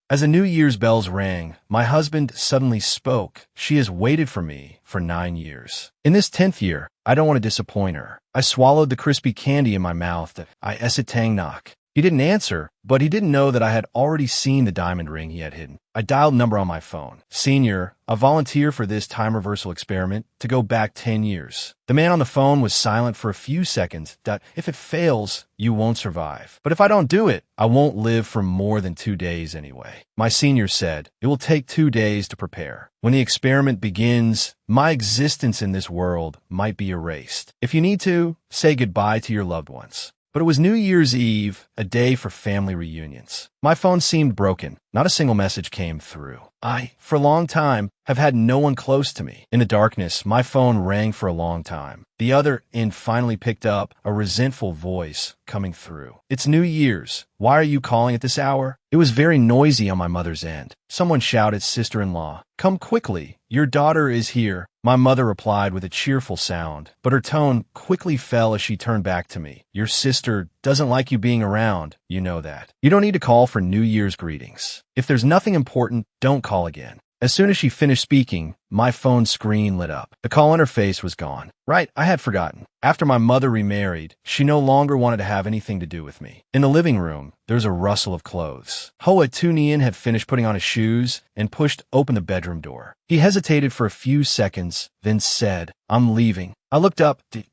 As the New Year's bells rang, my husband suddenly spoke. She has waited for me for 9 years. In this 10th year, I don't want to disappoint her. I swallowed the crispy candy in my mouth. I esset tang knock. He didn't answer, but he didn't know that I had already seen the diamond ring he had hidden. I dialed number on my phone. Senior, I volunteer for this time reversal experiment to go back 10 years. The man on the phone was silent for a few seconds. If it fails, you won't survive. But if I don't do it, I won't live for more than 2 days anyway. My senior said, it will take 2 days to prepare. When the experiment begins, my existence in this world might be erased. If you need to, say goodbye to your loved ones. But it was New Year's Eve, a day for family reunions. My phone seemed broken. Not a single message came through. I, for a long time, have had no one close to me. In the darkness, my phone rang for a long time. The other end finally picked up, a resentful voice coming through. It's New Year's. Why are you calling at this hour? It was very noisy on my mother's end. Someone shouted, sister-in-law, come quickly. Your daughter is here. My mother replied with a cheerful sound, but her tone quickly fell as she turned back to me. Your sister doesn't like you being around. You know that. You don't need to call for New Year's greetings. If there's nothing important, don't call again. As soon as she finished speaking, my phone screen lit up. The call interface was gone. Right, I had forgotten. After my mother remarried, she no longer wanted to have anything to do with me. In the living room, there was a rustle of clothes. Hoa Tunian had finished putting on his shoes and pushed open the bedroom door. He hesitated for a few seconds, then said, I'm leaving. I looked up to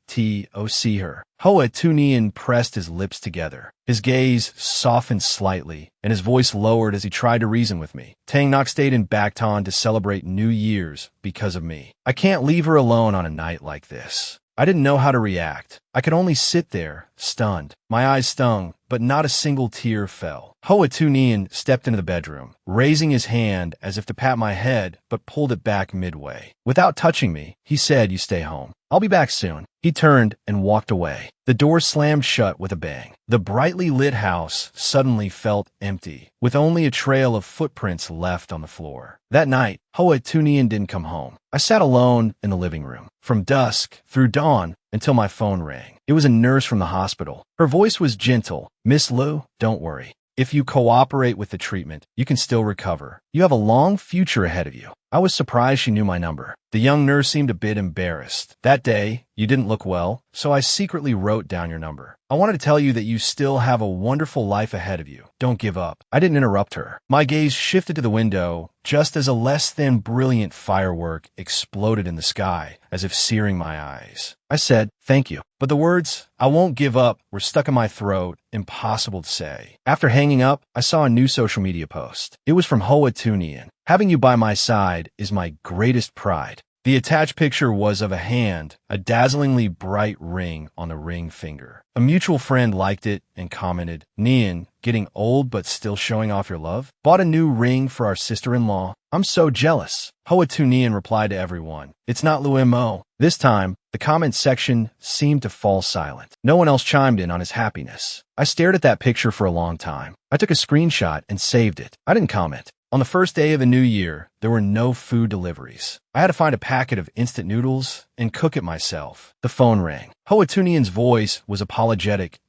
see her. Hoa Tunian pressed his lips together. His gaze softened slightly, and his voice lowered as he tried to reason with me. Tang Nok stayed in Bacton to celebrate New Year's because of me. I can't leave her alone on a night like this. I didn't know how to react. I could only sit there, stunned. My eyes stung, but not a single tear fell. Hoa Tunian stepped into the bedroom, raising his hand as if to pat my head, but pulled it back midway. Without touching me, he said, you stay home. I'll be back soon. He turned and walked away. The door slammed shut with a bang. The brightly lit house suddenly felt empty, with only a trail of footprints left on the floor. That night, Hoa Tunian didn't come home. I sat alone in the living room, from dusk through dawn until my phone rang. It was a nurse from the hospital. Her voice was gentle. Miss Liu, don't worry. If you cooperate with the treatment, you can still recover. You have a long future ahead of you. I was surprised she knew my number. The young nurse seemed a bit embarrassed. That day, you didn't look well, so I secretly wrote down your number. I wanted to tell you that you still have a wonderful life ahead of you. Don't give up. I didn't interrupt her. My gaze shifted to the window just as a less than brilliant firework exploded in the sky, as if searing my eyes. I said, thank you. But the words, I won't give up, were stuck in my throat, impossible to say. After hanging up, I saw a new social media post. It was from Hoa Tunian. Having you by my side is my greatest pride. The attached picture was of a hand, a dazzlingly bright ring on the ring finger. A mutual friend liked it and commented, Nian, getting old but still showing off your love? Bought a new ring for our sister-in-law. I'm so jealous. Hoa Tunian replied to everyone, it's not Luimo. This time, the comment section seemed to fall silent. No one else chimed in on his happiness. I stared at that picture for a long time. I took a screenshot and saved it. I didn't comment. On the first day of the new year, there were no food deliveries. I had to find a packet of instant noodles and cook it myself. The phone rang. Hoa Tunian's voice was apologetic.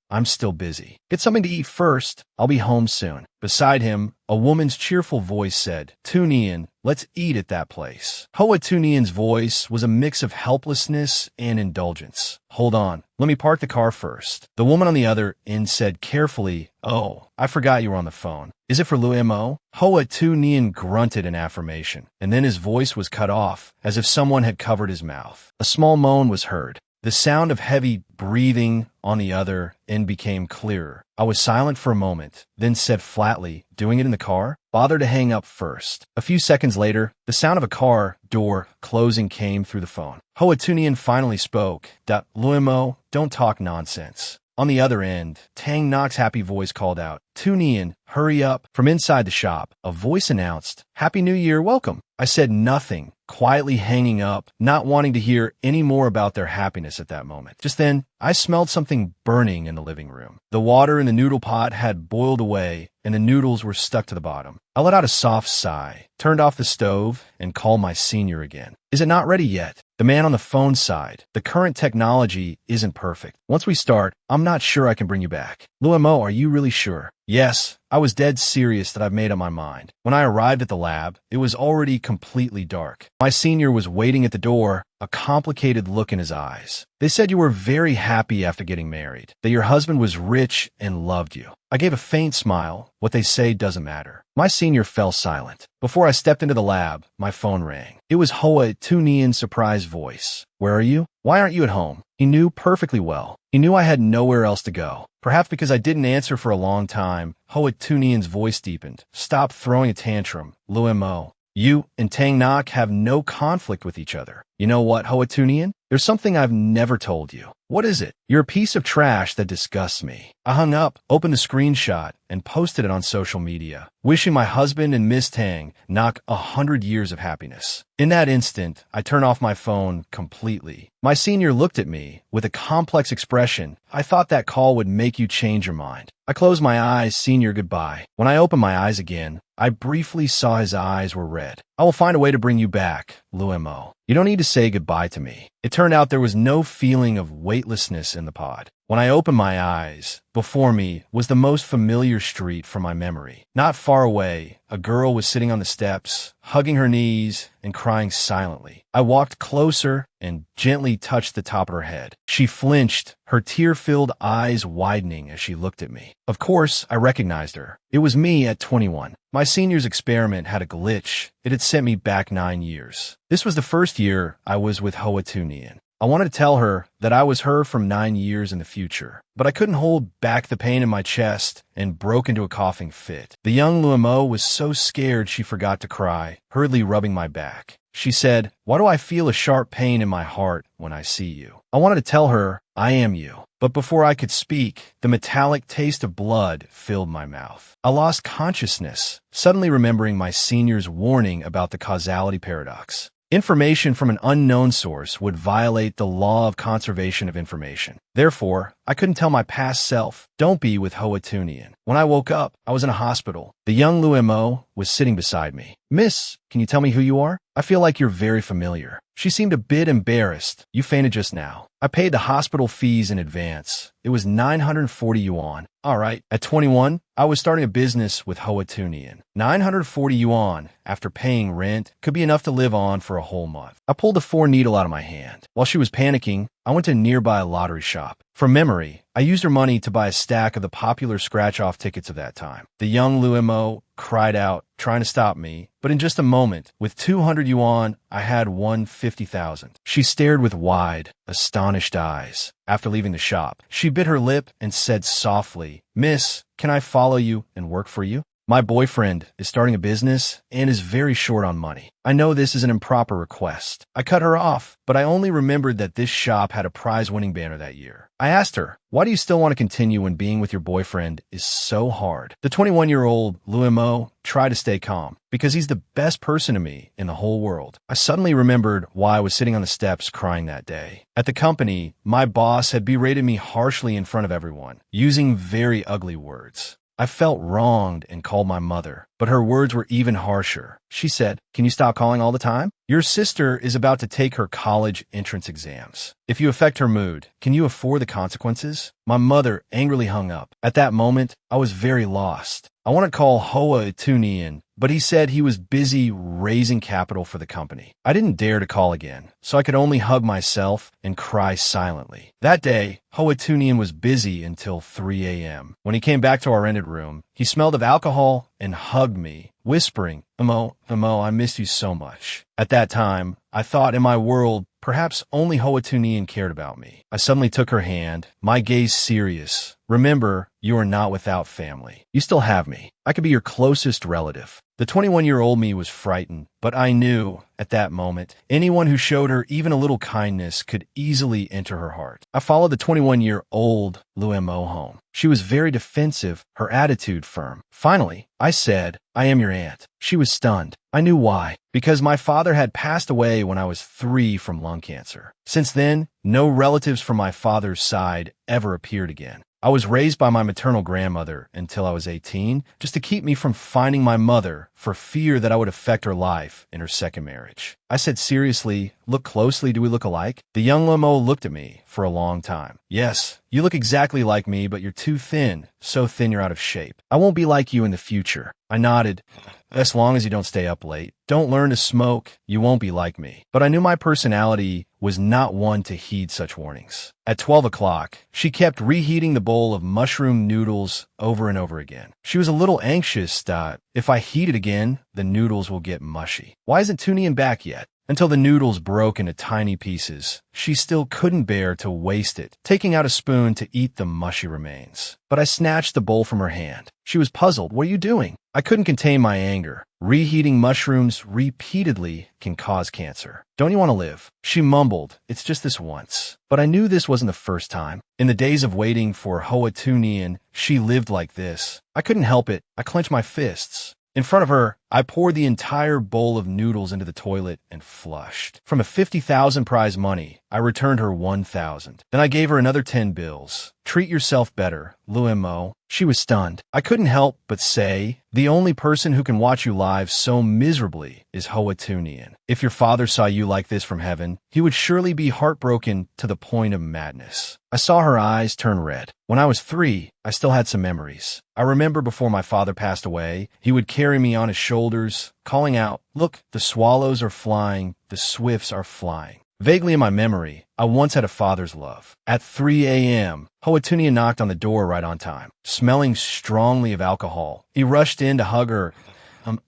I'm still busy. Get something to eat first. I'll be home soon. Beside him, a woman's cheerful voice said, Tunian, let's eat at that place. Hoa Tunian's voice was a mix of helplessness and indulgence. Hold on. Let me park the car first. The woman on the other end said carefully, oh, I forgot you were on the phone. Is it for Luimo? Hoa Tunian grunted in affirmation, and then his voice was cut off, as if someone had covered his mouth. A small moan was heard. The sound of heavy breathing on the other end became clearer. I was silent for a moment, then said flatly, doing it in the car? Bother to hang up first. A few seconds later, the sound of a car door closing came through the phone. Hoa Tunian finally spoke. Luimo, don't talk nonsense. On the other end, Tang Nok's happy voice called out, Tunian, hurry up. From inside the shop, a voice announced, Happy New Year, welcome. I said nothing, quietly hanging up, not wanting to hear any more about their happiness at that moment. Just then, I smelled something burning in the living room. The water in the noodle pot had boiled away, and the noodles were stuck to the bottom. I let out a soft sigh, turned off the stove, and called my senior again. Is it not ready yet? The man on the phone sighed. The current technology isn't perfect. Once we start, I'm not sure I can bring you back. Luimo, are you really sure? Yes, I was dead serious that I've made up my mind. When I arrived at the lab, it was already completely dark. My senior was waiting at the door, a complicated look in his eyes. They said you were very happy after getting married, that your husband was rich and loved you. I gave a faint smile. What they say doesn't matter. My senior fell silent. Before I stepped into the lab, my phone rang. It was Hoa Tunian's surprised voice. Where are you? Why aren't you at home? He knew perfectly well. He knew I had nowhere else to go. Perhaps because I didn't answer for a long time, Hoa Tunian's voice deepened. Stop throwing a tantrum, Luo. You and Tang Nok have no conflict with each other. You know what, Hoa Tunian? There's something I've never told you. What is it? You're a piece of trash that disgusts me. I hung up, opened the screenshot, and posted it on social media, wishing my husband and Miss Tang Nok 100 years of happiness. In that instant, I turned off my phone completely. My senior looked at me with a complex expression. I thought that call would make you change your mind. I closed my eyes, senior, goodbye. When I opened my eyes again, I briefly saw his eyes were red. I will find a way to bring you back, Luo. You don't need to say goodbye to me. It turned out there was no feeling of weightlessness in the pod. When I opened my eyes, before me was the most familiar street from my memory. Not far away, a girl was sitting on the steps, hugging her knees and crying silently. I walked closer and gently touched the top of her head. She flinched, her tear-filled eyes widening as she looked at me. Of course, I recognized her. It was me at 21. My senior's experiment had a glitch. It had sent me back 9 years. This was the first year I was with Hoa Tunian. I wanted to tell her that I was her from 9 years in the future, but I couldn't hold back the pain in my chest and broke into a coughing fit. The young Luo was so scared she forgot to cry, hurriedly rubbing my back. She said, "Why do I feel a sharp pain in my heart when I see you?" I wanted to tell her, "I am you." But before I could speak, the metallic taste of blood filled my mouth. I lost consciousness, suddenly remembering my senior's warning about the causality paradox. Information from an unknown source would violate the law of conservation of information. Therefore, I couldn't tell my past self, "Don't be with Hoa Tunian." When I woke up, I was in a hospital. The young Luo was sitting beside me. "Miss, can you tell me who you are? I feel like you're very familiar." She seemed a bit embarrassed. "You fainted just now." I paid the hospital fees in advance. It was 940 yuan. All right. At 21, I was starting a business with Hoa Tunian. 940 yuan, after paying rent, could be enough to live on for a whole month. I pulled the 4-needle out of my hand. While she was panicking, I went to a nearby lottery shop. From memory, I used her money to buy a stack of the popular scratch-off tickets of that time. The young Luo cried out, trying to stop me, but in just a moment, with 200 yuan, I had won 50,000. She stared with wide, astonished eyes. After leaving the shop, she bit her lip and said softly, "Miss, can I follow you and work for you? My boyfriend is starting a business and is very short on money. I know this is an improper request." I cut her off, but I only remembered that this shop had a prize-winning banner that year. I asked her, "Why do you still want to continue when being with your boyfriend is so hard?" The 21-year-old Luo tried to stay calm. "Because he's the best person to me in the whole world." I suddenly remembered why I was sitting on the steps crying that day. At the company, my boss had berated me harshly in front of everyone, using very ugly words. I felt wronged and called my mother, but her words were even harsher. She said, "Can you stop calling all the time? Your sister is about to take her college entrance exams. If you affect her mood, can you afford the consequences?" My mother angrily hung up. At that moment, I was very lost. I want to call Hoa Tunian, but he said he was busy raising capital for the company. I didn't dare to call again, so I could only hug myself and cry silently. That day, Hoa Tunian was busy until 3 a.m. When he came back to our rented room, he smelled of alcohol and hugged me, whispering, Amo, I miss you so much." At that time, I thought in my world, perhaps only Hoa Tunian cared about me. I suddenly took her hand, my gaze serious. "Remember, you are not without family. You still have me. I could be your closest relative." The 21-year-old me was frightened, but I knew, at that moment, anyone who showed her even a little kindness could easily enter her heart. I followed the 21-year-old Luo home. She was very defensive, her attitude firm. Finally, I said, "I am your aunt." She was stunned. I knew why. Because my father had passed away when I was 3 from lung cancer. Since then, no relatives from my father's side ever appeared again. I was raised by my maternal grandmother until I was 18, just to keep me from finding my mother for fear that I would affect her life in her second marriage. I said seriously, look closely, do we look alike? The young limo looked at me for a long time. Yes, you look exactly like me, but you're too thin, so thin you're out of shape. I won't be like you in the future. I nodded. As long as you don't stay up late, don't learn to smoke, you won't be like me. But I knew my personality was not one to heed such warnings. At 12 o'clock, she kept reheating the bowl of mushroom noodles over and over again. She was a little anxious that if I heat it again, the noodles will get mushy. Why isn't Tunian back yet? Until the noodles broke into tiny pieces, she still couldn't bear to waste it, taking out a spoon to eat the mushy remains. But I snatched the bowl from her hand. She was puzzled. What are you doing? I couldn't contain my anger. Reheating mushrooms repeatedly can cause cancer. Don't you want to live? She mumbled, it's just this once. But I knew this wasn't the first time. In the days of waiting for Hoa Tunian, she lived like this. I couldn't help it. I clenched my fists. In front of her, I poured the entire bowl of noodles into the toilet and flushed. From a 50,000 prize money, I returned her 1,000. Then I gave her another 10 bills. Treat yourself better, Luimo. She was stunned. I couldn't help but say, the only person who can watch you live so miserably is Hoa Tunian. If your father saw you like this from heaven, he would surely be heartbroken to the point of madness. I saw her eyes turn red. When I was 3, I still had some memories. I remember before my father passed away, he would carry me on his shoulders, calling out, look, the swallows are flying, the swifts are flying. Vaguely in my memory, I once had a father's love. At 3 a.m., Hoa Tunian knocked on the door right on time, smelling strongly of alcohol. He rushed in to hug her.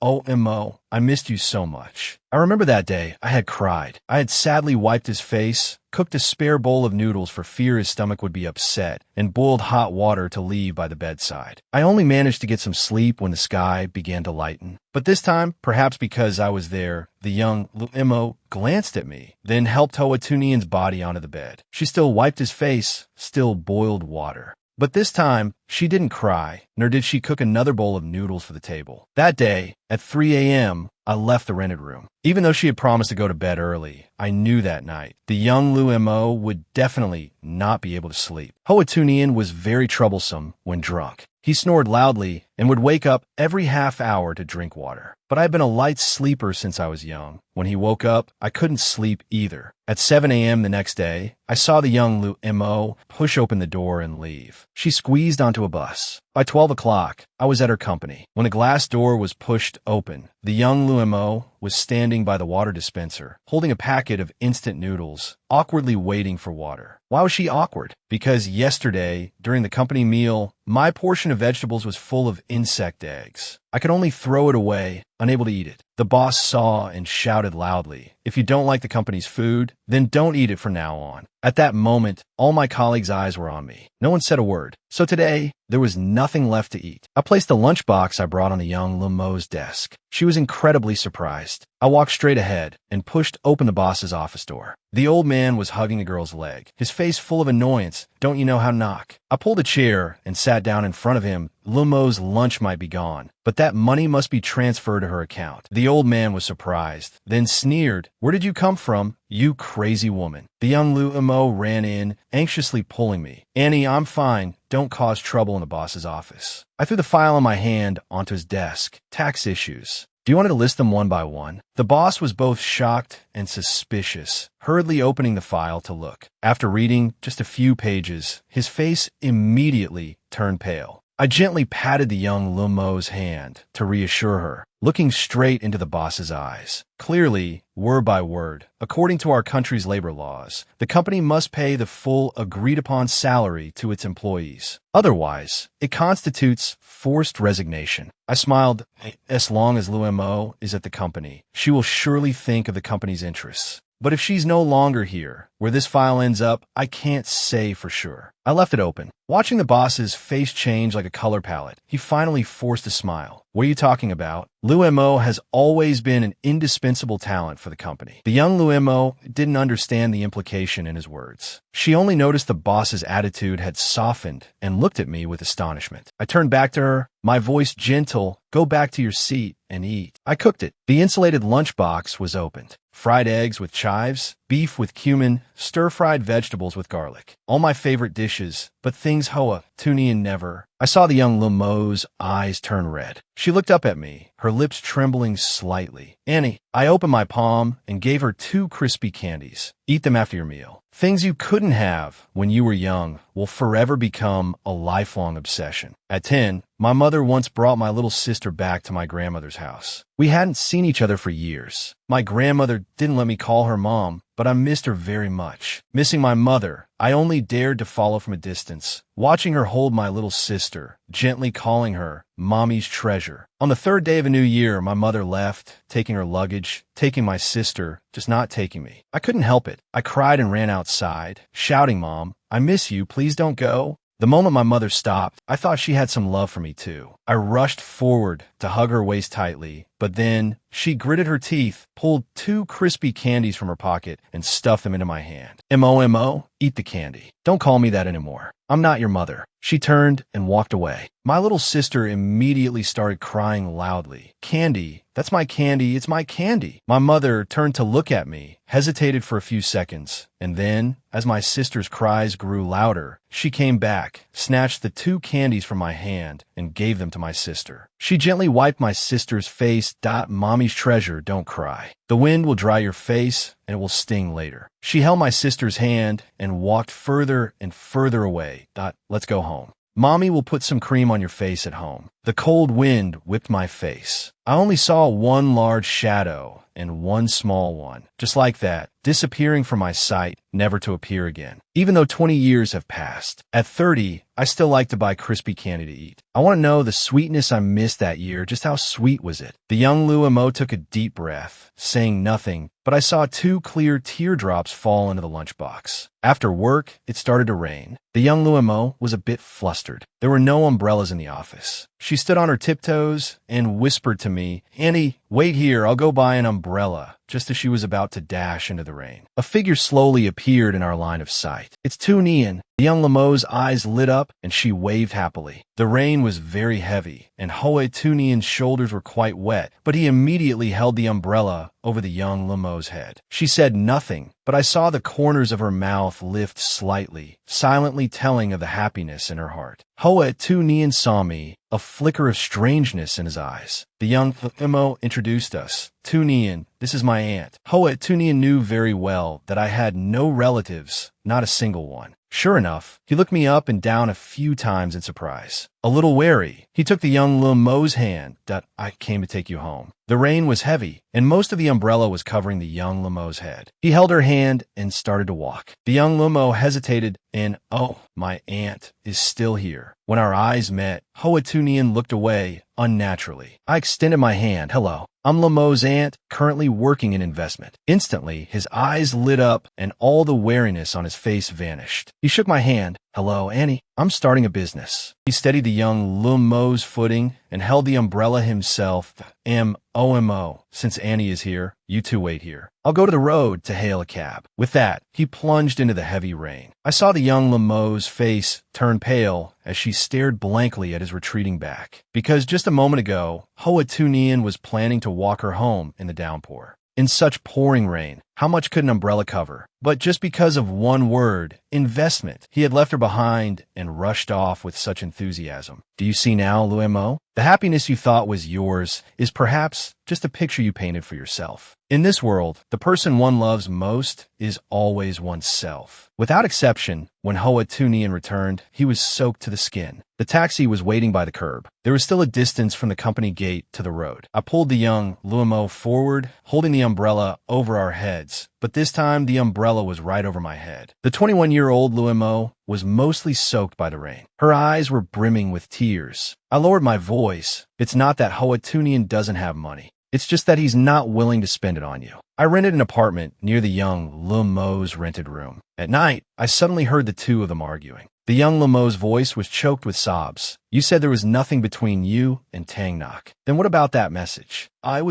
OMO, I missed you so much. I remember that day, I had cried. I had sadly wiped his face, cooked a spare bowl of noodles for fear his stomach would be upset, and boiled hot water to leave by the bedside. I only managed to get some sleep when the sky began to lighten. But this time, perhaps because I was there, the young Luimo glanced at me, then helped Hoa Tunian's body onto the bed. She still wiped his face, still boiled water. But this time, she didn't cry, nor did she cook another bowl of noodles for the table. That day, at 3 a.m., I left the rented room. Even though she had promised to go to bed early, I knew that night the young Luimo would definitely not be able to sleep. Hoa Tunian was very troublesome when drunk. He snored loudly and would wake up every half hour to drink water. But I had been a light sleeper since I was young. When he woke up, I couldn't sleep either. At 7 a.m. the next day, I saw the young Luimo push open the door and leave. She squeezed onto a bus. By 12 o'clock, I was at her company. When a glass door was pushed open, the young Luimo was standing by the water dispenser, holding a packet of instant noodles, awkwardly waiting for water. Why was she awkward? Because yesterday, during the company meal, my portion of vegetables was full of insect eggs. I could only throw it away, unable to eat it. The boss saw and shouted loudly, if you don't like the company's food, then don't eat it from now on. At that moment, all my colleagues' eyes were on me. No one said a word. So today, there was nothing left to eat. I placed the lunchbox I brought on the young Luimo's desk. She was incredibly surprised. I walked straight ahead and pushed open the boss's office door. The old man was hugging the girl's leg, his face full of annoyance. Don't you know how to knock? I pulled a chair and sat down in front of him. Luimo's lunch might be gone, but that money must be transferred to her account. The old man was surprised, then sneered, where did you come from, you crazy woman? The young Luimo ran in, anxiously pulling me. Annie, I'm fine. Don't cause trouble in the boss's office. I threw the file in my hand onto his desk. Tax issues. Do you want me to list them one by one? The boss was both shocked and suspicious, hurriedly opening the file to look. After reading just a few pages, his face immediately turned pale. I gently patted the young Luimo's hand to reassure her, looking straight into the boss's eyes. Clearly, word by word, according to our country's labor laws, the company must pay the full agreed-upon salary to its employees. Otherwise, it constitutes forced resignation. I smiled. As long as Luimo is at the company, she will surely think of the company's interests. But if she's no longer here, where this file ends up, I can't say for sure. I left it open. Watching the boss's face change like a color palette, he finally forced a smile. What are you talking about? Luimo has always been an indispensable talent for the company. The young Luimo didn't understand the implication in his words. She only noticed the boss's attitude had softened and looked at me with astonishment. I turned back to her, my voice gentle, go back to your seat and eat. I cooked it. The insulated lunchbox was opened. fried eggs with chives, beef with cumin, stir-fried vegetables with garlic. All my favorite dishes, but things Hoa, Tunian never. I saw the young Lamo's eyes turn red. She looked up at me, her lips trembling slightly. Annie, I opened my palm and gave her 2 crispy candies. Eat them after your meal. Things you couldn't have when you were young will forever become a lifelong obsession. At 10, my mother once brought my little sister back to my grandmother's house. We hadn't seen each other for years. My grandmother didn't let me call her mom, but I missed her very much. Missing my mother, I only dared to follow from a distance, watching her hold my little sister, gently calling her Mommy's treasure. On the 3rd day of a new year, my mother left, taking her luggage, taking my sister, just not taking me. I couldn't help it. I cried and ran outside, shouting, Mom, I miss you, please don't go. The moment my mother stopped, I thought she had some love for me too. I rushed forward to hug her waist tightly, but then she gritted her teeth, pulled 2 crispy candies from her pocket, and stuffed them into my hand. M.O., eat the candy. Don't call me that anymore. I'm not your mother. She turned and walked away. My little sister immediately started crying loudly. Candy, that's my candy, it's my candy. My mother turned to look at me, hesitated for a few seconds, and then, as my sister's cries grew louder, she came back, snatched the 2 candies from my hand, and gave them to my sister. She gently wiped my sister's face. Mommy's treasure, don't cry. The wind will dry your face, and it will sting later. She held my sister's hand and walked further and further away. Let's go home. Mommy will put some cream on your face at home. The cold wind whipped my face. I only saw 1 large shadow and 1 small one, just like that, disappearing from my sight, never to appear again. Even though 20 years have passed. At 30, I still like to buy crispy candy to eat. I want to know the sweetness I missed that year. Just how sweet was it? The young Luo took a deep breath, saying nothing, but I saw 2 clear teardrops fall into the lunchbox. After work, it started to rain. The young Luo was a bit flustered. There were no umbrellas in the office. She stood on her tiptoes and whispered to me, Annie, wait here, I'll go buy an umbrella, just as she was about to dash into the rain. A figure slowly appeared in our line of sight. It's Tunian. The young Lamo's eyes lit up, and she waved happily. The rain was very heavy, and Hoe Tunian's shoulders were quite wet, but he immediately held the umbrella over the young Lamo's head. She said nothing, but I saw the corners of her mouth lift slightly, silently telling of the happiness in her heart. Hoe Tunian saw me, a flicker of strangeness in his eyes. The young Lamo introduced us. Tunian, this is my aunt. Hoe Tunian knew very well that I had no relatives, not a single one. Sure enough, he looked me up and down a few times in surprise. A little wary, he took the young Lamo's hand. I came to take you home. The rain was heavy, and most of the umbrella was covering the young Lamo's head. He held her hand and started to walk. The young Lamo hesitated and, oh, my aunt is still here. When our eyes met, Hoe Tunian looked away unnaturally. I extended my hand. Hello. I'm Lamo's aunt, currently working in investment. Instantly, his eyes lit up and all the wariness on his face vanished. He shook my hand. Hello, Annie. I'm starting a business. He steadied the young Lamo's footing and held the umbrella himself. M.O. Since Annie is here, you 2 wait here. I'll go to the road to hail a cab. With that, he plunged into the heavy rain. I saw the young Lamo's face turn pale as she stared blankly at his retreating back. Because just a moment ago, Hoe Tunian was planning to walk her home in the downpour. In such pouring rain, how much could an umbrella cover? But just because of 1 word, investment, he had left her behind and rushed off with such enthusiasm. Do you see now, Luo? The happiness you thought was yours is perhaps just a picture you painted for yourself. In this world, the person one loves most is always oneself. Without exception, when Hoe Tunian returned, he was soaked to the skin. The taxi was waiting by the curb. There was still a distance from the company gate to the road. I pulled the young Luo forward, holding the umbrella over our heads, but this time the umbrella was right over my head. The 21-year-old Luo was mostly soaked by the rain. Her eyes were brimming with tears. I lowered my voice. It's not that Hoe Tunian doesn't have money. It's just that he's not willing to spend it on you. I rented an apartment near the young Luo's rented room. At night, I suddenly heard the 2 of them arguing. The young Lamo's voice was choked with sobs. You said there was nothing between you and Tang Nok. Then what about that message? I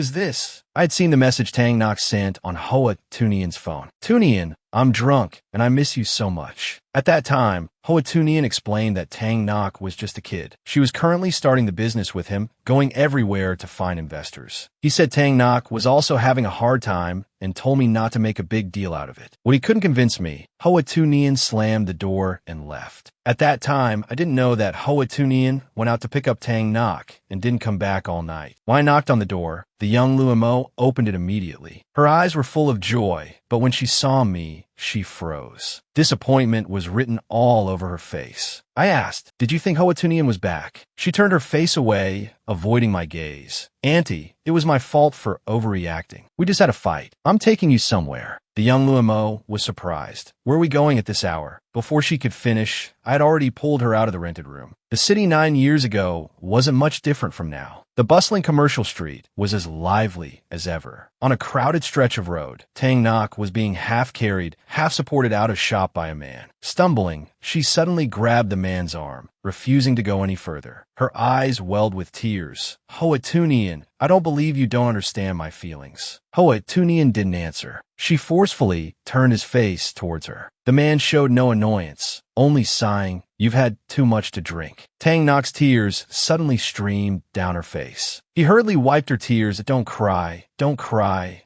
had seen the message Tang Nok sent on Hoe Tunian's phone. Tunian, I'm drunk, and I miss you so much. At that time, Hoatunian explained that Tang Nok was just a kid. She was currently starting the business with him, going everywhere to find investors. He said Tang Nok was also having a hard time and told me not to make a big deal out of it. When he couldn't convince me, Hoatunian slammed the door and left. At that time, I didn't know that Hoatunian went out to pick up Tang Nok and didn't come back all night. When I knocked on the door, the young Luo opened it immediately. Her eyes were full of joy, but when she saw me, she froze. Disappointment was written all over her face. I asked, "Did you think Hoatunian was back?" She turned her face away, avoiding my gaze. "Auntie, it was my fault for overreacting. We just had a fight. I'm taking you somewhere." The young Luo was surprised. "Where are we going at this hour?" Before she could finish, I had already pulled her out of the rented room. The city 9 years ago wasn't much different from now. The bustling commercial street was as lively as ever. On a crowded stretch of road, Tang Nok was being half carried, half supported out of shop by a man. Stumbling, she suddenly grabbed the man's arm, refusing to go any further. Her eyes welled with tears. "Hoatunian, I don't believe you don't understand my feelings." Hoatunian didn't answer. She forcefully turned his face towards her. The man showed no annoyance, only sighing, "You've had too much to drink." Tang Nok's tears suddenly streamed down her face. He hurriedly wiped her tears. Don't cry,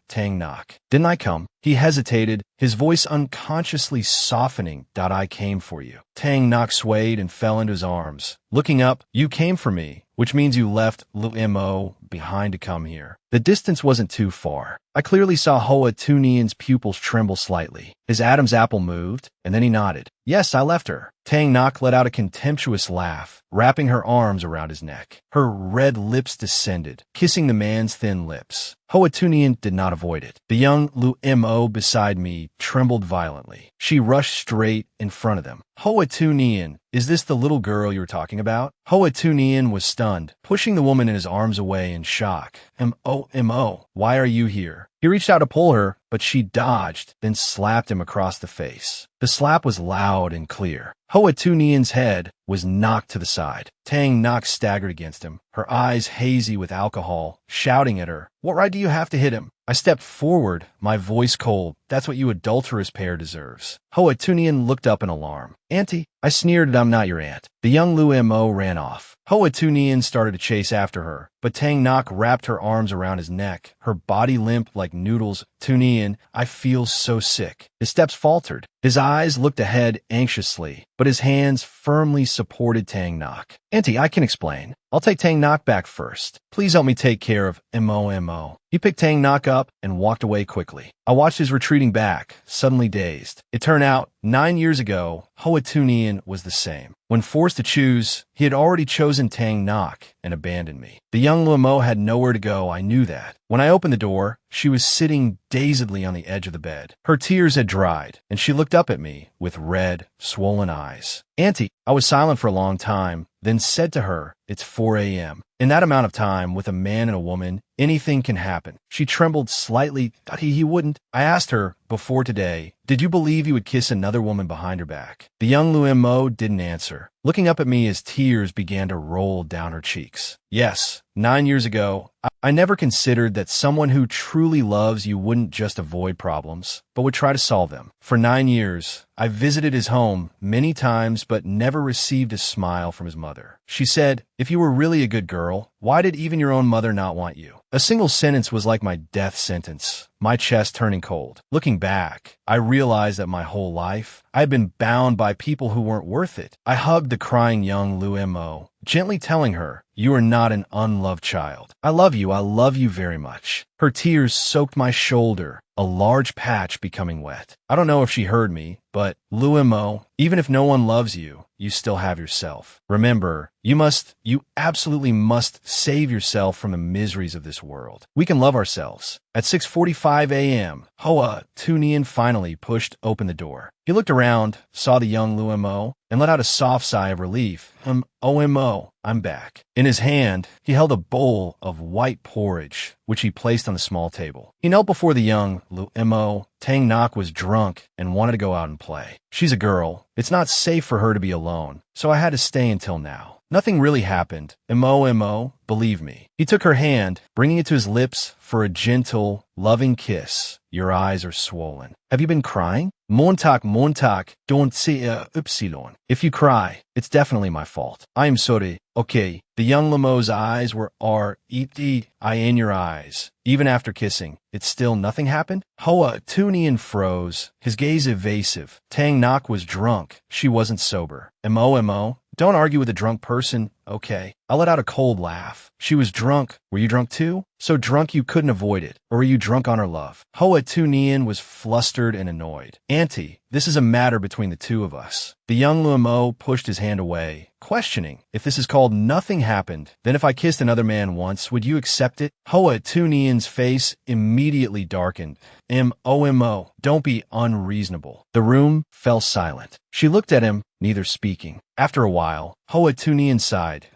Tang Nok. Didn't I come?" He hesitated, his voice unconsciously softening. "I came for you." Tang Nok swayed and fell into his arms. Looking up, "You came for me, which means you left Luo behind to come here." The distance wasn't too far. I clearly saw Hoatunian's pupils tremble slightly. His Adam's apple moved, and then he nodded. "Yes, I left her." Tang Nok let out a contemptuous laugh, wrapping her arms around his neck. Her red lips descended, kissing the man's thin lips. Hoatunian did not avoid it. The young Luo beside me trembled violently. She rushed straight in front of them. "Hoatunian, is this the little girl you were talking about?" Hoatunian was stunned, pushing the woman in his arms away in shock. "M.O., why are you here?" He reached out to pull her, but she dodged, then slapped him across the face. The slap was loud and clear. Hoatunian's head was knocked to the side. Tang Nok staggered against him, her eyes hazy with alcohol, shouting at her, "What right do you have to hit him?" I stepped forward, my voice cold. "That's what you adulterous pair deserves." Hoatunian looked up in alarm. "Auntie," I sneered, "I'm not your aunt." The young Luo ran off. Hoatunian started to chase after her, but Tang Nok wrapped her arms around his neck, her body limp like noodles. "Tunian, I feel so sick." His steps faltered. His eyes looked ahead anxiously, but his hands firmly supported Tang Nok. "Auntie, I can explain. I'll take Tang Nok back first. Please help me take care of M.O. He picked Tang Nok up and walked away quickly. I watched his retreating back, suddenly dazed. It turned out, 9 years ago, Hoatunian was the same. When forced to choose, he had already chosen Tang Nok and abandoned me. The young Luo had nowhere to go, I knew that. When I opened the door, she was sitting dazedly on the edge of the bed. Her tears had dried, and she looked up at me with red, swollen eyes. "Auntie," I was silent for a long time, then said to her, "It's 4 a.m. In that amount of time, with a man and a woman, anything can happen." She trembled slightly. He wouldn't. I asked her, before today, "Did you believe you would kiss another woman behind her back?" The young Luo didn't answer, looking up at me as tears began to roll down her cheeks. "Yes, 9 years ago, I never considered that someone who truly loves you wouldn't just avoid problems, but would try to solve them. For 9 years, I visited his home many times but never received a smile from his mother. She said, 'If you were really a good girl, why did even your own mother not want you?' A single sentence was like my death sentence, my chest turning cold. Looking back, I realized that my whole life, I had been bound by people who weren't worth it. I hugged the crying young Luo, gently telling her, 'You are not an unloved child. I love you very much.' Her tears soaked my shoulder, a large patch becoming wet. I don't know if she heard me, but Luo, even if no one loves you, you still have yourself. Remember, you absolutely must save yourself from the miseries of this world. We can love ourselves." At 6:45 a.m., Hoatunian finally pushed open the door. He looked around, saw the young Luo, and let out a soft sigh of relief. "O.M.O., I'm back." In his hand, he held a bowl of white porridge, which he placed on the small table. He knelt before the young Luo. Tang Nok was drunk and wanted to go out and play. She's a girl. It's not safe for her to be alone, so I had to stay until now. Nothing really happened. Mo, believe me. He took her hand, bringing it to his lips for a gentle, loving kiss. Your eyes are swollen. Have you been crying? Montag, don't say upsilon. If you cry, it's definitely my fault. I am sorry. Okay. The young Lamo's eyes were I in your eyes. Even after kissing, it's still nothing happened? Hoa Tunian froze, his gaze evasive. Tang Nok was drunk. She wasn't sober. Mo, don't argue with a drunk person. Okay. I let out a cold laugh. She was drunk. Were you drunk too? So drunk you couldn't avoid it. Or were you drunk on her love? Hoa Tunian was flustered and annoyed. Auntie, this is a matter between the two of us. The young Lumo pushed his hand away, questioning. If this is called nothing happened, then if I kissed another man once, would you accept it? Hoa Tunian's face immediately darkened. Mo, don't be unreasonable. The room fell silent. She looked at him, neither speaking. After a while, Hoa Tunian sighed.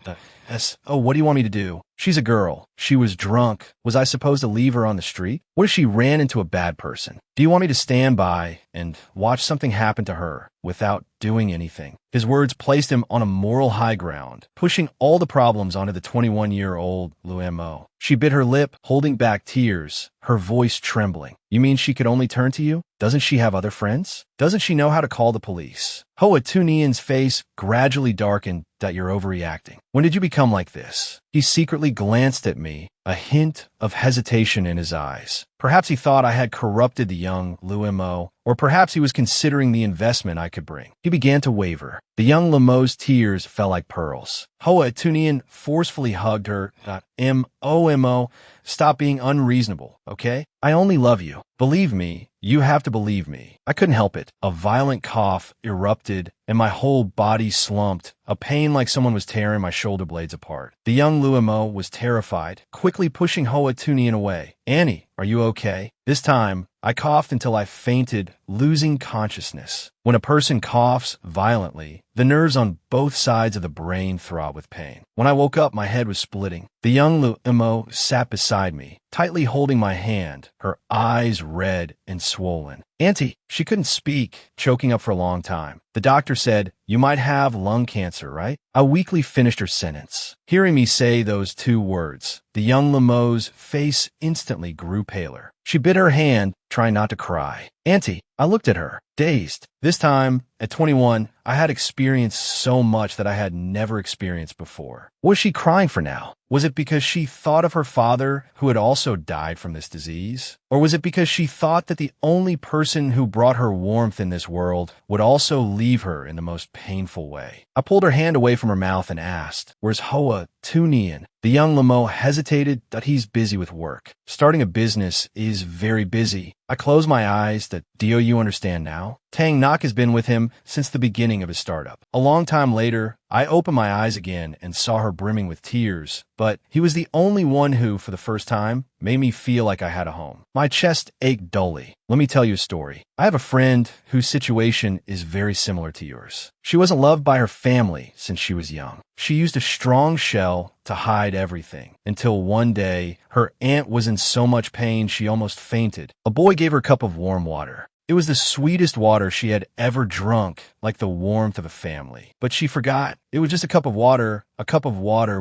Oh, what do you want me to do? She's a girl. She was drunk. Was I supposed to leave her on the street? What if she ran into a bad person? Do you want me to stand by and watch something happen to her without doing anything? His words placed him on a moral high ground, pushing all the problems onto the 21-year-old Luemo. She bit her lip, holding back tears, her voice trembling. You mean she could only turn to you? Doesn't she have other friends? Doesn't she know how to call the police? Hoa Tunian's face gradually darkened. That you're overreacting. When did you become like this? He secretly glanced at me, a hint of hesitation in his eyes. Perhaps he thought I had corrupted the young Luemo, or perhaps he was considering the investment I could bring. He began to waver. The young Lemo's tears fell like pearls. Hoa Tunian forcefully hugged her. Mo, stop being unreasonable, okay? I only love you. Believe me. You have to believe me. I couldn't help it. A violent cough erupted, and my whole body slumped, a pain like someone was tearing my shoulder blades apart. The young Luemo was terrified, quickly pushing Hoa Tunian away. Annie, are you okay? This time, I coughed until I fainted, losing consciousness. When a person coughs violently, the nerves on both sides of the brain throb with pain. When I woke up, my head was splitting. The young Luemo sat beside me, tightly holding my hand, her eyes red and swollen. Auntie, she couldn't speak, choking up for a long time. The doctor said, you might have lung cancer, right? I weakly finished her sentence. Hearing me say those two words, the young Lemo's face instantly grew paler. She bit her hand, trying not to cry. Auntie, I looked at her, dazed. This time, at 21, I had experienced so much that I had never experienced before. What was she crying for now? Was it because she thought of her father, who had also died from this disease? Or was it because she thought that the only person who brought her warmth in this world would also leave her in the most painful way? I pulled her hand away from her mouth and asked, where's Hoa Tunian? The young Lemo hesitated that he's busy with work. Starting a business is very busy. I closed my eyes. Do you understand now? Tang Nok has been with him since the beginning of his startup. A long time later, I opened my eyes again and saw her brimming with tears, but he was the only one who, for the first time, made me feel like I had a home. My chest ached dully. Let me tell you a story. I have a friend whose situation is very similar to yours. She wasn't loved by her family since she was young. She used a strong shell to hide everything, until one day, her aunt was in so much pain she almost fainted. A boy gave her a cup of warm water. It was the sweetest water she had ever drunk, like the warmth of a family. But she forgot. It was just a cup of water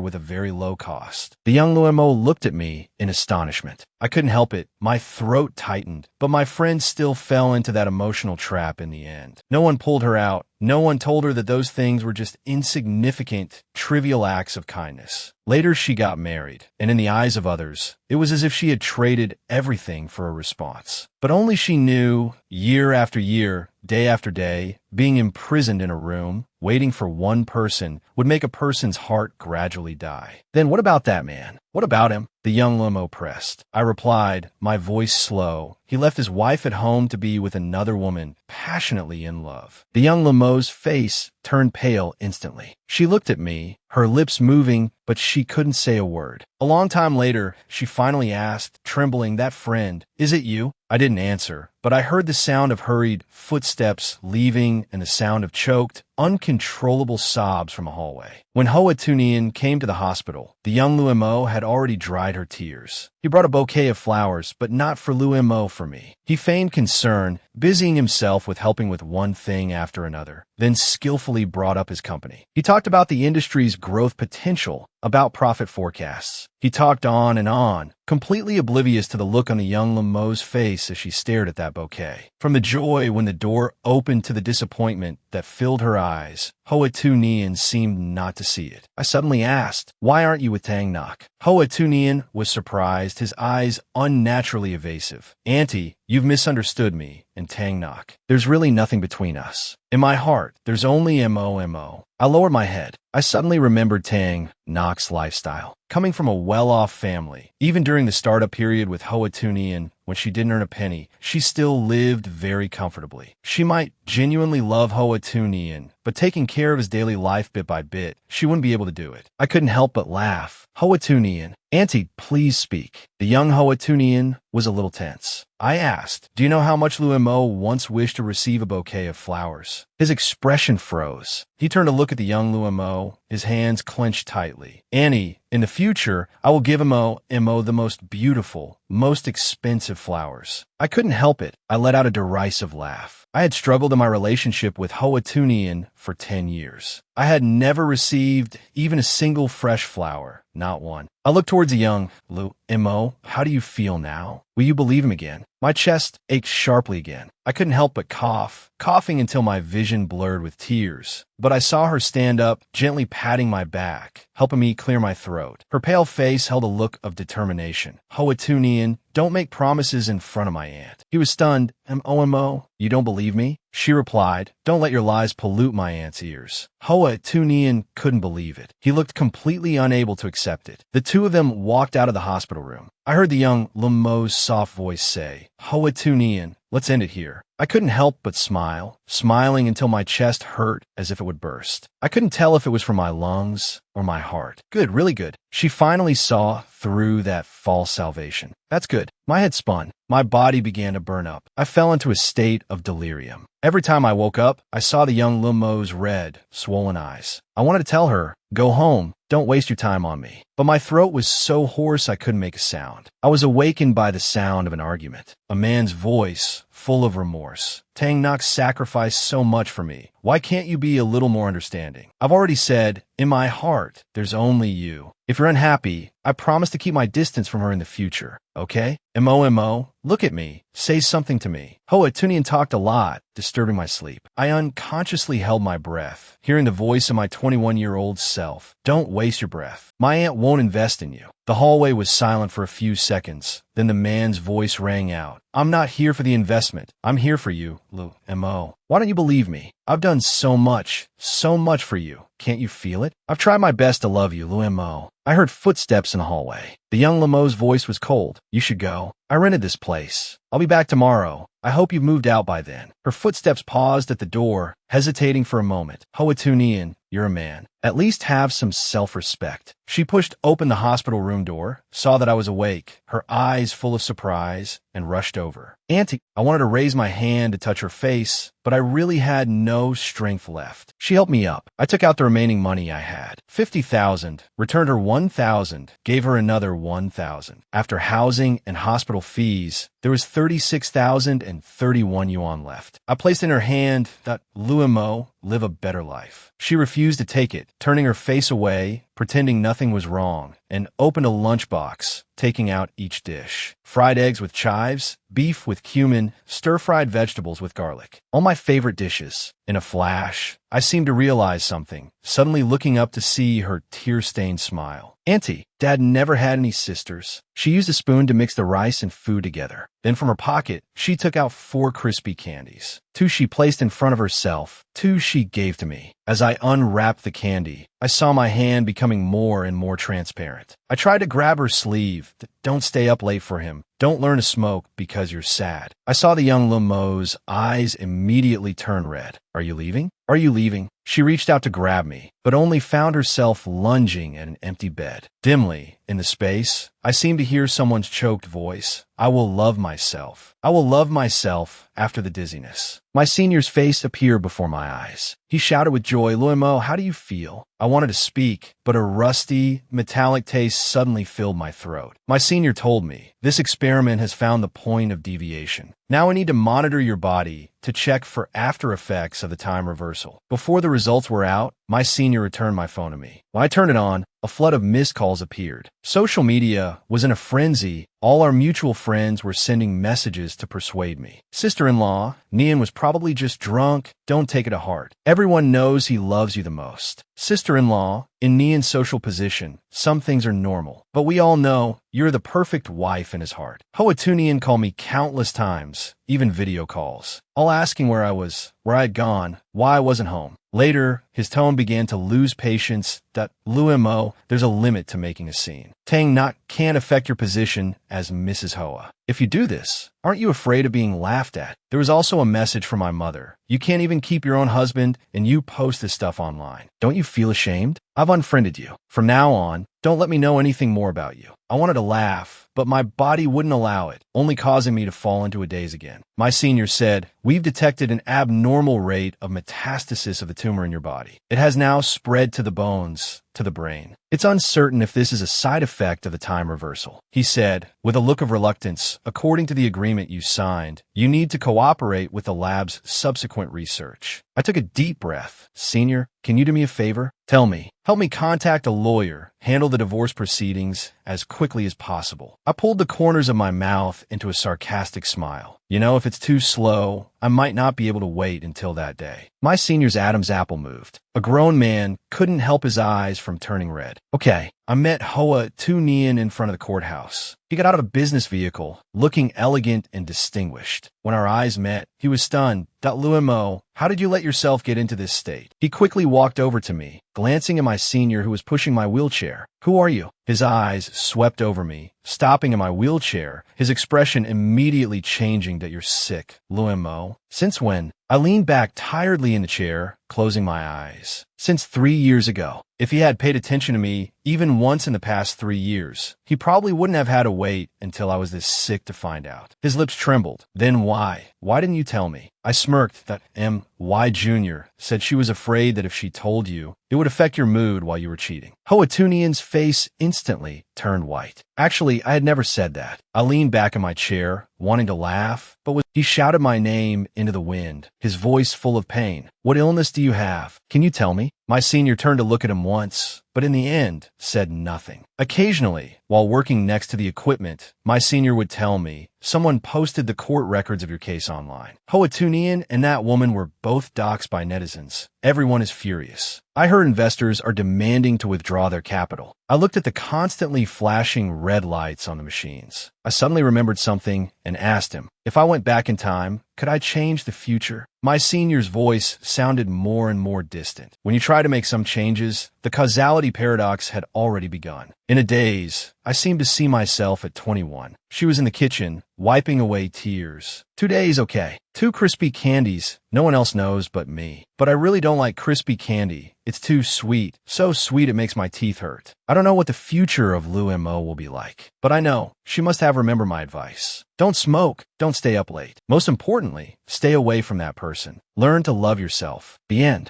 with a very low cost. The young Luemo looked at me in astonishment. I couldn't help it. My throat tightened, but my friend still fell into that emotional trap in the end. No one pulled her out. No one told her that those things were just insignificant, trivial acts of kindness. Later, she got married, and in the eyes of others, it was as if she had traded everything for a response. But only she knew, year after year, day after day, being imprisoned in a room, waiting for one person, would make a person's heart gradually die. Then what about that man? What about him? The young Lemo pressed. I replied, my voice slow. He left his wife at home to be with another woman, passionately in love. The young Lemo's face turned pale instantly. She looked at me, her lips moving, but she couldn't say a word. A long time later, she finally asked, trembling, that friend, is it you? I didn't answer. but I heard the sound of hurried footsteps leaving and the sound of choked, uncontrollable sobs from a hallway. When Hoa Tunian came to the hospital, the young Luo Mo had already dried her tears. He brought a bouquet of flowers, but not for Luo Mo, for me. He feigned concern, busying himself with helping with one thing after another, then skillfully brought up his company. He talked about the industry's growth potential, about profit forecasts. He talked on, completely oblivious to the look on the young Luo Mo's face as she stared at that bouquet. From the joy when the door opened to the disappointment that filled her eyes, Hoa Tunian seemed not to see it. I suddenly asked, "Why aren't you with Tang Nok?" Hoa Tunian was surprised, his eyes unnaturally evasive. "Auntie, you've misunderstood me and Tang Nok. There's really nothing between us. In my heart, there's only Mo. I lowered my head. I suddenly remembered Tang Nok's lifestyle. Coming from a well-off family, even during the startup period with Hoa Tunian, when she didn't earn a penny, she still lived very comfortably. She might genuinely love Hoa Tunian, but taking care of his daily life bit by bit, she wouldn't be able to do it. I couldn't help but laugh. Hoa Tunian, "Auntie, please speak." The young Hoa Tunian was a little tense. I asked, "Do you know how much Luo Mo once wished to receive a bouquet of flowers?" His expression froze. He turned to look at the young Luo Mo, his hands clenched tightly. "Annie, in the future, I will give Mo the most beautiful, most expensive flowers." I couldn't help it. I let out a derisive laugh. I had struggled in my relationship with Hoa Tunian for 10 years. I had never received even a single fresh flower, not one. I looked towards the young Luo Mo. "How do you feel now? Will you believe him again?" My chest ached sharply again. I couldn't help but coughing until my vision blurred with tears. But I saw her stand up, gently patting my back, helping me clear my throat. Her pale face held a look of determination. "Hoa Tunian, don't make promises in front of my aunt." He was stunned. "Mo, you don't believe me?" She replied, "Don't let your lies pollute my aunt's ears." Hoa Tunian couldn't believe it. He looked completely unable to accept it. The two of them walked out of the hospital room. I heard the young Luo Mo's soft voice say, "Hoa Tunian, let's end it here." I couldn't help but smile, smiling until my chest hurt as if it would burst. I couldn't tell if it was from my lungs or my heart. Good, really good. She finally saw through that false salvation. That's good. My head spun. My body began to burn up. I fell into a state of delirium. Every time I woke up, I saw the young Luo Mo's red, swollen eyes. I wanted to tell her, "Go home. Don't waste your time on me." But my throat was so hoarse I couldn't make a sound. I was awakened by the sound of an argument. A man's voice, full of remorse. "Tang Nok sacrificed so much for me. Why can't you be a little more understanding? I've already said, in my heart, there's only you. If you're unhappy, I promise to keep my distance from her in the future. Okay? Mo, look at me. Say something to me." Hoa Tunian talked a lot, disturbing my sleep. I unconsciously held my breath, hearing the voice of my 21-year-old self. "Don't waste your breath. My aunt won't invest in you." The hallway was silent for a few seconds. Then the man's voice rang out. "I'm not here for the investment. I'm here for you, Luo Mo. Why don't you believe me? I've done so much for you. Can't you feel it? I've tried my best to love you, Luo Mo." I heard footsteps in the hallway. The young Luo Mo's voice was cold. "You should go. I rented this place. I'll be back tomorrow. I hope you've moved out by then." Her footsteps paused at the door, hesitating for a moment. "Hoa Tunian, you're a man. At least have some self-respect." She pushed open the hospital room door, saw that I was awake, her eyes full of surprise, and rushed over. "Auntie," I wanted to raise my hand to touch her face, but I really had no strength left. She helped me up. I took out the remaining money I had, 50,000, returned her 1,000, gave her another 1,000. After housing and hospital fees, there was 36,031 yuan left. I placed in her hand that Luo Mo live a better life. She refused to take it, turning her face away, pretending nothing was wrong, and opened a lunchbox, taking out each dish. Fried eggs with chives, beef with cumin, stir-fried vegetables with garlic. All my favorite dishes. In a flash, I seemed to realize something, suddenly looking up to see her tear-stained smile. "Auntie, Dad never had any sisters." She used a spoon to mix the rice and food together. Then from her pocket, she took out 4 crispy candies. 2 she placed in front of herself. 2 she gave to me. As I unwrapped the candy, I saw my hand becoming more and more transparent. I tried to grab her sleeve. "Don't stay up late for him. Don't learn to smoke because you're sad." I saw the young Luo Mo's eyes immediately turn red. "Are you leaving? Are you leaving?" She reached out to grab me, but only found herself lunging at an empty bed. Dimly, in the space, I seemed to hear someone's choked voice. I will love myself. I will love myself after the dizziness. My senior's face appeared before my eyes. He shouted with joy, Luimo, how do you feel? I wanted to speak, but a rusty, metallic taste suddenly filled my throat. My senior told me, this experiment has found the point of deviation. Now I need to monitor your body to check for after effects of the time reversal. Before the results were out, my senior returned my phone to me. When I turned it on, a flood of missed calls appeared. Social media was in a frenzy. All our mutual friends were sending messages to persuade me. Sister-in-law, Nian was probably just drunk. Don't take it to heart. Everyone knows he loves you the most. Sister-in-law, in Nian's social position, some things are normal. But we all know you're the perfect wife in his heart. Hoatunian called me countless times, even video calls, all asking where I was, where I had gone, why I wasn't home. Later, his tone began to lose patience. Luimo, there's a limit to making a scene. Tang not can't affect your position as Mrs. Hoa. If you do this, aren't you afraid of being laughed at? There was also a message from my mother. You can't even keep your own husband, and you post this stuff online. Don't you feel ashamed? I've unfriended you. From now on, don't let me know anything more about you. I wanted to laugh, but my body wouldn't allow it, only causing me to fall into a daze again. My senior said, we've detected an abnormal rate of metastasis of the tumor in your body. It has now spread to the bones, to the brain. It's uncertain if this is a side effect of the time reversal. He said, with a look of reluctance, according to the agreement you signed, you need to cooperate with the lab's subsequent research. I took a deep breath. Senior, can you do me a favor? Tell me. Help me contact a lawyer, handle the divorce proceedings as quickly as possible. I pulled the corners of my mouth into a sarcastic smile. You know, if it's too slow, I might not be able to wait until that day. My senior's Adam's apple moved. A grown man couldn't help his eyes from turning red. Okay, I met Hoa Tunian in front of the courthouse. He got out of a business vehicle, looking elegant and distinguished. When our eyes met, he was stunned. Luimo, how did you let yourself get into this state? He quickly walked over to me, glancing at my senior who was pushing my wheelchair. Who are you? His eyes swept over me, stopping in my wheelchair, his expression immediately changing that you're sick. Luimo, since when? I leaned back tiredly in the chair, closing my eyes. Since 3 years ago. If he had paid attention to me even once in the past 3 years, he probably wouldn't have had to wait until I was this sick to find out. His lips trembled. Then why? Why didn't you tell me? I smirked. That M.Y. Jr. said she was afraid that if she told you, it would affect your mood while you were cheating. Hoatunian's face instantly turned white. Actually, I had never said that. I leaned back in my chair, wanting to laugh, but he shouted my name into the wind, his voice full of pain. What illness do you have? Can you tell me? My senior turned to look at him once, but in the end, said nothing. Occasionally, while working next to the equipment, my senior would tell me, someone posted the court records of your case online. Hoatunian and that woman were both doxxed by netizens. Everyone is furious. I heard investors are demanding to withdraw their capital. I looked at the constantly flashing red lights on the machines. I suddenly remembered something and asked him, if I went back in time, could I change the future? My senior's voice sounded more and more distant. When you try to make some changes, the causality paradox had already begun. In a daze, I seemed to see myself at 21. She was in the kitchen, wiping away tears. 2 days, okay. 2 crispy candies. No one else knows but me. But I really don't like crispy candy. It's too sweet. So sweet it makes my teeth hurt. I don't know what the future of Luimo will be like. But I know, she must have remembered my advice. Don't smoke. Don't stay up late. Most importantly, stay away from that person. Learn to love yourself. The end.